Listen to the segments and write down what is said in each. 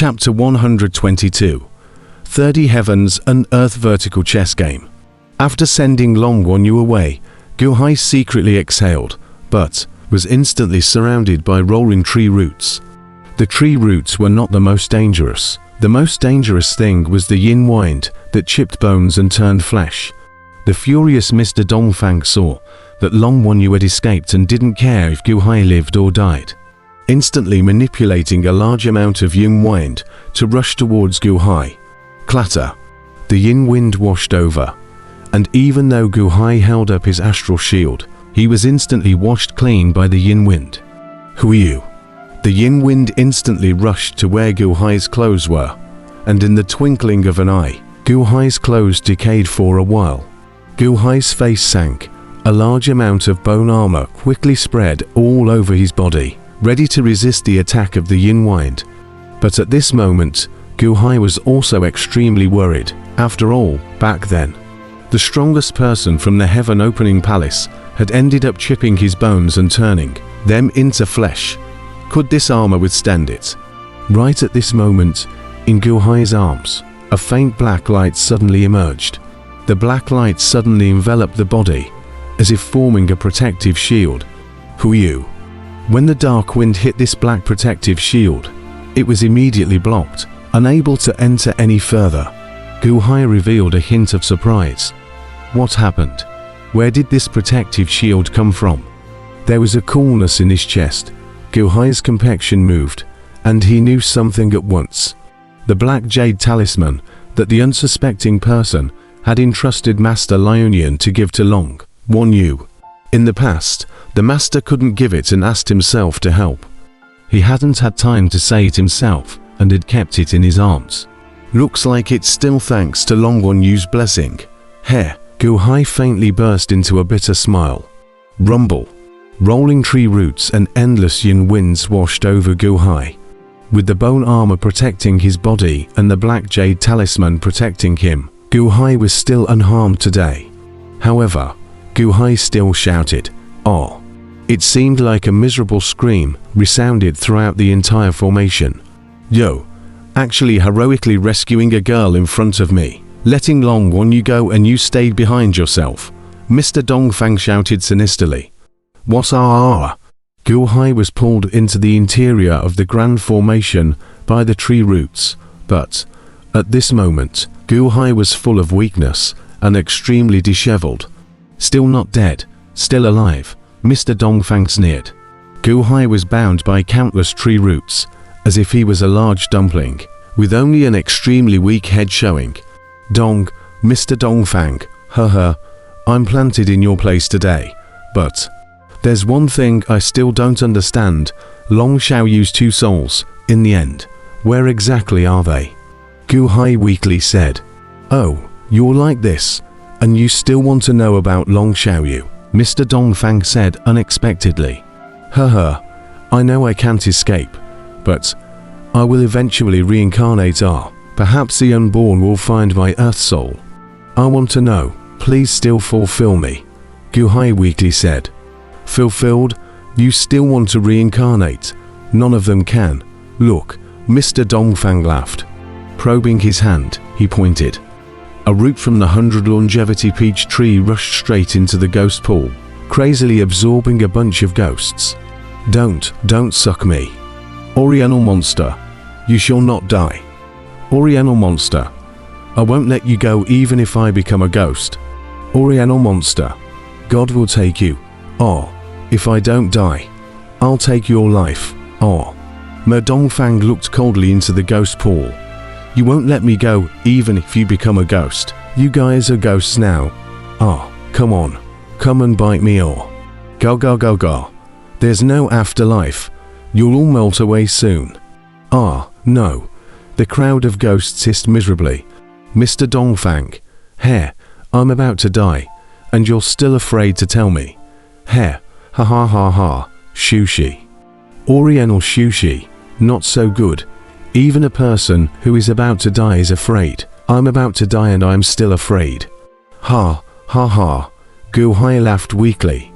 Chapter 122. 30 Heavens and Earth Vertical Chess Game. After sending Long Wanyu away, Gu Hai secretly exhaled, but was instantly surrounded by rolling tree roots. The tree roots were not the most dangerous. The most dangerous thing was the yin wind that chipped bones and turned flesh. The furious Mr. Dongfang saw that Long Wanyu had escaped and didn't care if Gu Hai lived or died. Instantly manipulating a large amount of yin wind to rush towards Gu Hai. Clatter. The yin wind washed over, and even though Gu Hai held up his astral shield, he was instantly washed clean by the yin wind. Who are you? The yin wind instantly rushed to where Gu Hai's clothes were, and in the twinkling of an eye, Gu Hai's clothes decayed for a while. Gu Hai's face sank. A large amount of bone armor quickly spread all over his body, ready to resist the attack of the yin wind. But at this moment, Gu Hai was also extremely worried. After all, back then, the strongest person from the Heaven Opening Palace had ended up chipping his bones and turning them into flesh. Could this armor withstand it? Right at this moment, in Gu Hai's arms, a faint black light suddenly emerged. The black light suddenly enveloped the body, as if forming a protective shield. Who are you? When the dark wind hit this black protective shield, it was immediately blocked, unable to enter any further. Gu Hai revealed a hint of surprise. What happened? Where did this protective shield come from? There was a coolness in his chest. Gu Hai's complexion moved, and he knew something at once. The black jade talisman that the unsuspecting person had entrusted Master Lionian to give to Long Wanyu. In the past, the master couldn't give it and asked himself to help. He hadn't had time to say it himself and had kept it in his arms. Looks like it's still thanks to Long Wanyu's blessing. Heh. Gu Hai faintly burst into a bitter smile. Rumble. Rolling tree roots and endless yin winds washed over Gu Hai. With the bone armor protecting his body and the black jade talisman protecting him, Gu Hai was still unharmed today. However, Gu Hai still shouted, "Oh!" It seemed like a miserable scream resounded throughout the entire formation. Yo! Actually heroically rescuing a girl in front of me, letting Long Wanyu go and you stayed behind yourself, Mr. Dongfang shouted sinisterly. What are? Gu Hai was pulled into the interior of the grand formation by the tree roots, but at this moment, Gu Hai was full of weakness and extremely disheveled. Still not dead, still alive, Mr. Dongfang sneered. Gu Hai was bound by countless tree roots, as if he was a large dumpling, with only an extremely weak head showing. Mr. Dongfang, haha, I'm planted in your place today, but there's one thing I still don't understand. Long Xiaoyu's two souls, in the end, where exactly are they? Gu Hai weakly said. Oh, you're like this, and you still want to know about Long Xiaoyu, Mr. Dongfang said unexpectedly. Haha, I know I can't escape, but I will eventually reincarnate. Perhaps the unborn will find my earth soul. I want to know, please still fulfill me, Gu Hai weakly said. Fulfilled? You still want to reincarnate? None of them can. Look, Mr. Dongfang laughed. Probing his hand, he pointed. A root from the 100 longevity peach tree rushed straight into the ghost pool, crazily absorbing a bunch of ghosts. Don't suck me. Oriental monster, you shall not die. Oriental monster, I won't let you go even if I become a ghost. Oriental monster, God will take you. Oh, if I don't die, I'll take your life. Oh. Mer Dongfang looked coldly into the ghost pool. You won't let me go even if you become a ghost. You guys are ghosts now. Come on. Come and bite me or. Go. There's no afterlife. You'll all melt away soon. No. The crowd of ghosts hissed miserably. Mr. Dongfang, Heh, I'm about to die, and you're still afraid to tell me. Heh, ha, Shushi. Oriental Shushi, not so good. Even a person who is about to die is afraid. I'm about to die and I'm still afraid. Ha. Gu Hai laughed weakly.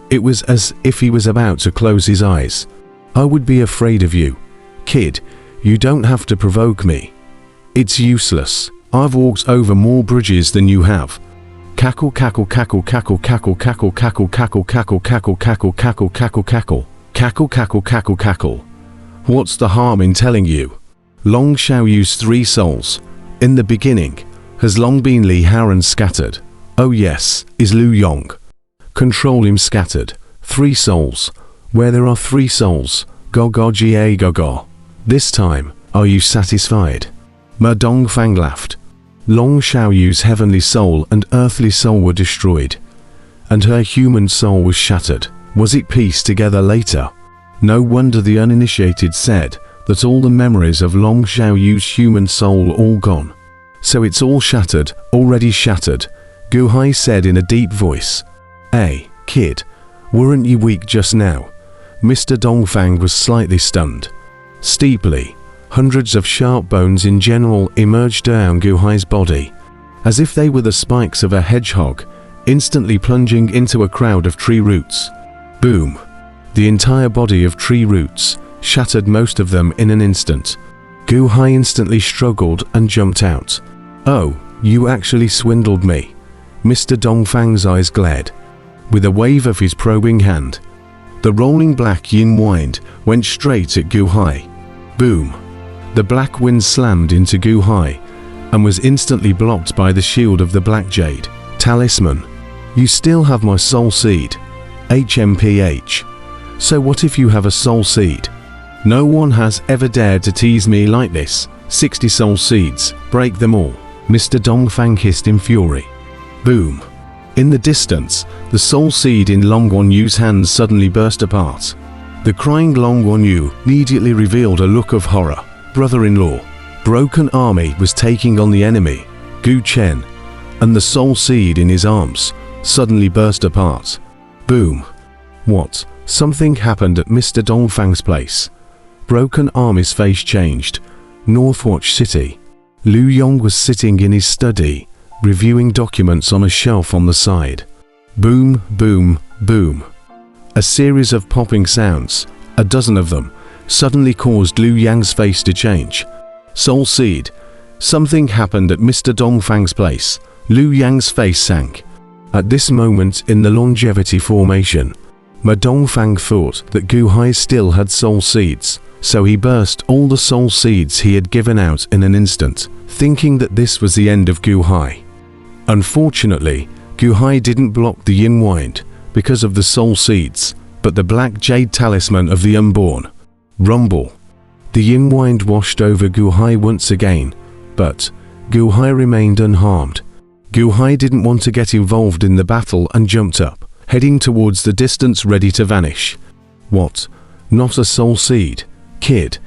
It was as if he was about to close his eyes. I would be afraid of you. Kid, You don't have to provoke me. It's useless. I've walked over more bridges than you have. Cackle, cackle, cackle, cackle, cackle, cackle, cackle, cackle, cackle, cackle, cackle, cackle, cackle, cackle, cackle, cackle, cackle, cackle. What's the harm in telling you? Long Xiaoyu's 3 souls, in the beginning, has long been Li Haoran scattered. Oh yes, is Lu Yong. Control him scattered. 3 souls. Where there are 3 souls, go go ga go go. This time, are you satisfied? Ma Dongfang laughed. Long Xiaoyu's heavenly soul and earthly soul were destroyed, and her human soul was shattered. Was it pieced together later? No wonder the uninitiated said that all the memories of Long Xiaoyu's human soul all gone. So it's all shattered, already shattered, Gu Hai said in a deep voice. Hey, kid, weren't you weak just now? Mr. Dongfang was slightly stunned. Steeply, hundreds of sharp bones in general emerged down Gu Hai's body, as if they were the spikes of a hedgehog, instantly plunging into a crowd of tree roots. Boom! The entire body of tree roots shattered, most of them in an instant. Gu Hai instantly struggled and jumped out. Oh, you actually swindled me. Mr. Dongfang's eyes glared. With a wave of his probing hand, the rolling black yin wind went straight at Gu Hai. Boom! The black wind slammed into Gu Hai and was instantly blocked by the shield of the black jade talisman. You still have my soul seed. HMPH. So what if you have a soul seed? No one has ever dared to tease me like this. 60 soul seeds, break them all. Mr. Dongfang hissed in fury. Boom! In the distance, the soul seed in Long Guanyu's hands suddenly burst apart. The crying Long Guanyu immediately revealed a look of horror. Brother-in-law. Broken army was taking on the enemy, Gu Chen, and the soul seed in his arms suddenly burst apart. Boom! What? Something happened at Mr. Dongfang's place. Broken Army's face changed. Northwatch City. Lu Yong was sitting in his study, reviewing documents on a shelf on the side. Boom, boom, boom. A series of popping sounds, a dozen of them, suddenly caused Lu Yang's face to change. Soul Seed. Something happened at Mr. Dongfang's place. Lu Yang's face sank. At this moment in the longevity formation, Ma Dongfang thought that Gu Hai still had soul seeds, so he burst all the soul seeds he had given out in an instant, thinking that this was the end of Gu Hai. Unfortunately, Gu Hai didn't block the yin wind because of the soul seeds, but the black jade talisman of the unborn. Rumble. The yin wind washed over Gu Hai once again, but Gu Hai remained unharmed. Gu Hai didn't want to get involved in the battle and jumped up, heading towards the distance ready to vanish. What? Not a soul seed? Kid,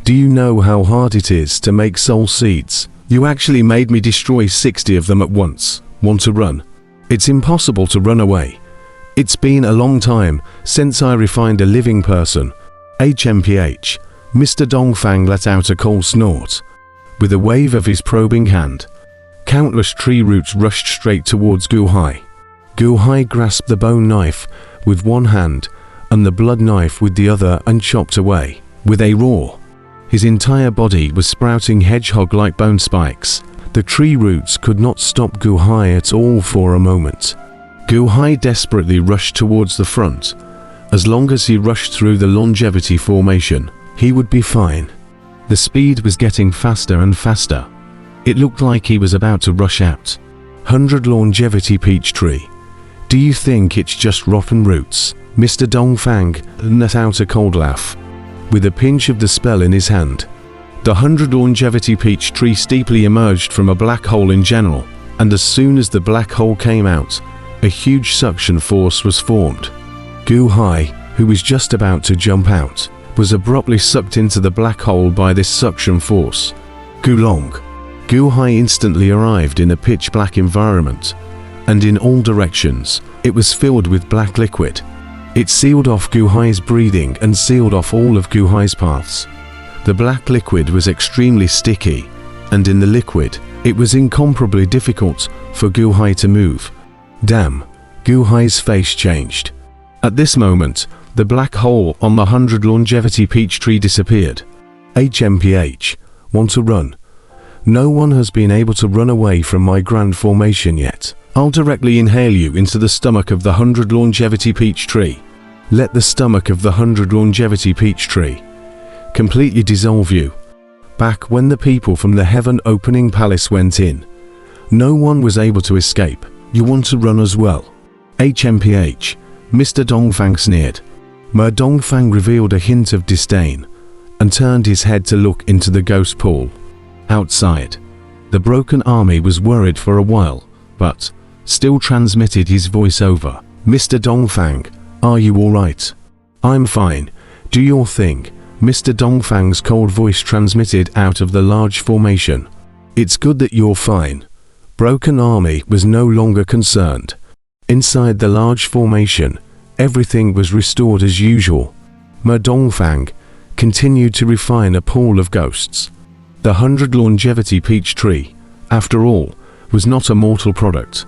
do you know how hard it is to make soul seeds? You actually made me destroy 60 of them at once. Want to run? It's impossible to run away. It's been a long time since I refined a living person. HMPH. Mr. Dongfang let out a cold snort. With a wave of his probing hand, countless tree roots rushed straight towards Gu Hai. Gu Hai grasped the bone knife with one hand and the blood knife with the other and chopped away. With a roar, his entire body was sprouting hedgehog-like bone spikes. The tree roots could not stop Gu Hai at all for a moment. Gu Hai desperately rushed towards the front. As long as he rushed through the longevity formation, he would be fine. The speed was getting faster and faster. It looked like he was about to rush out. 100 longevity peach tree. Do you think it's just rotten roots? Mr. Dongfang let out a cold laugh. With a pinch of the spell in his hand, the 100 longevity peach tree steeply emerged from a black hole in general, and as soon as the black hole came out, a huge suction force was formed. Gu Hai, who was just about to jump out, was abruptly sucked into the black hole by this suction force. Gulong. Gu Hai instantly arrived in a pitch black environment, and in all directions, it was filled with black liquid. It sealed off Gu Hai's breathing and sealed off all of Gu Hai's paths. The black liquid was extremely sticky, and in the liquid, it was incomparably difficult for Gu Hai to move. Damn, Gu Hai's face changed. At this moment, the black hole on the 100 longevity peach tree disappeared. HMPH, want to run? No one has been able to run away from my grand formation yet. I'll directly inhale you into the stomach of the 100 longevity peach tree. Let the stomach of the 100 longevity peach tree completely dissolve you. Back when the people from the heaven opening palace went in, no one was able to escape. You want to run as well? HMPH, Mr. Dongfang sneered. Mer Dongfang revealed a hint of disdain and turned his head to look into the ghost pool. Outside, the broken army was worried for a while, but still transmitted his voice over. Mr. Dongfang, are you alright? I'm fine. Do your thing. Mr. Dongfang's cold voice transmitted out of the large formation. It's good that you're fine. Broken army was no longer concerned. Inside the large formation, everything was restored as usual. Mer Dongfang continued to refine a pool of ghosts. The 100 longevity peach tree, after all, was not a mortal product.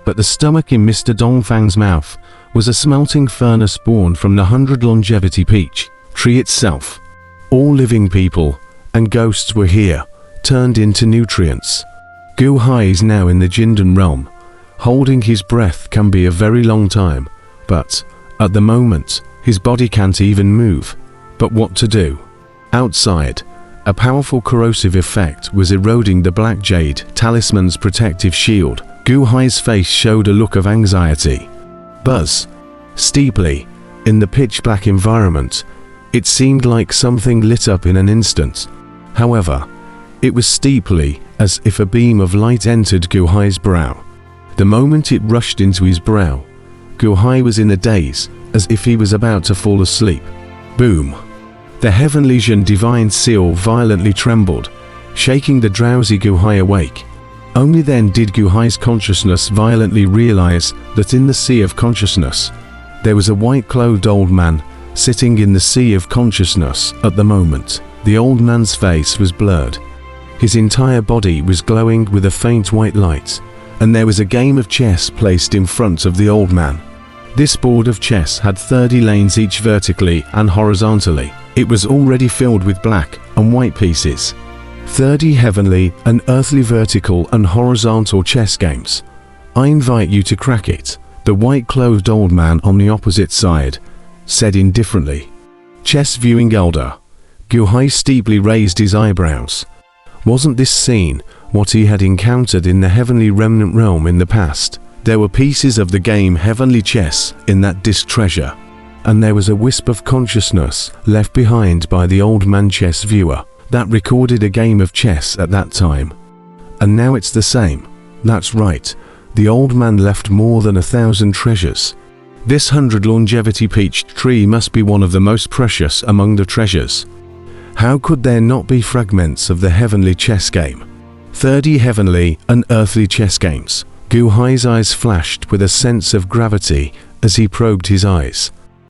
But the stomach in Mr. Dongfang's mouth was a smelting furnace born from the 100 longevity peach tree itself. All living people and ghosts were here, turned into nutrients. Gu Hai is now in the Jindan realm. Holding his breath can be a very long time, but at the moment, his body can't even move. But what to do? Outside, a powerful corrosive effect was eroding the black jade talisman's protective shield. Gu Hai's face showed a look of anxiety. Buzz. Steeply, in the pitch-black environment, it seemed like something lit up in an instant. However, it was steeply as if a beam of light entered Gu Hai's brow. The moment it rushed into his brow, Gu Hai was in a daze, as if he was about to fall asleep. Boom. The heavenly Zhen divine seal violently trembled, shaking the drowsy Gu Hai awake. Only then did Gu Hai's consciousness violently realize that in the sea of consciousness, there was a white-clothed old man sitting in the sea of consciousness at the moment. The old man's face was blurred. His entire body was glowing with a faint white light, and there was a game of chess placed in front of the old man. This board of chess had 30 lanes each vertically and horizontally. It was already filled with black and white pieces. 30 heavenly and earthly vertical and horizontal chess games. I invite you to crack it, the white-clothed old man on the opposite side said indifferently. Chess viewing elder. Gu Hai steeply raised his eyebrows. Wasn't this scene what he had encountered in the heavenly remnant realm in the past? There were pieces of the game heavenly chess in that disc treasure, and there was a wisp of consciousness left behind by the old man chess viewer that recorded a game of chess at that time. And now it's the same. That's right, the old man left more than 1,000 treasures. This 100 longevity peach tree must be one of the most precious among the treasures. How could there not be fragments of the heavenly chess game? 30 heavenly and earthly chess games. Gu Hai's eyes flashed with a sense of gravity as he probed his eyes.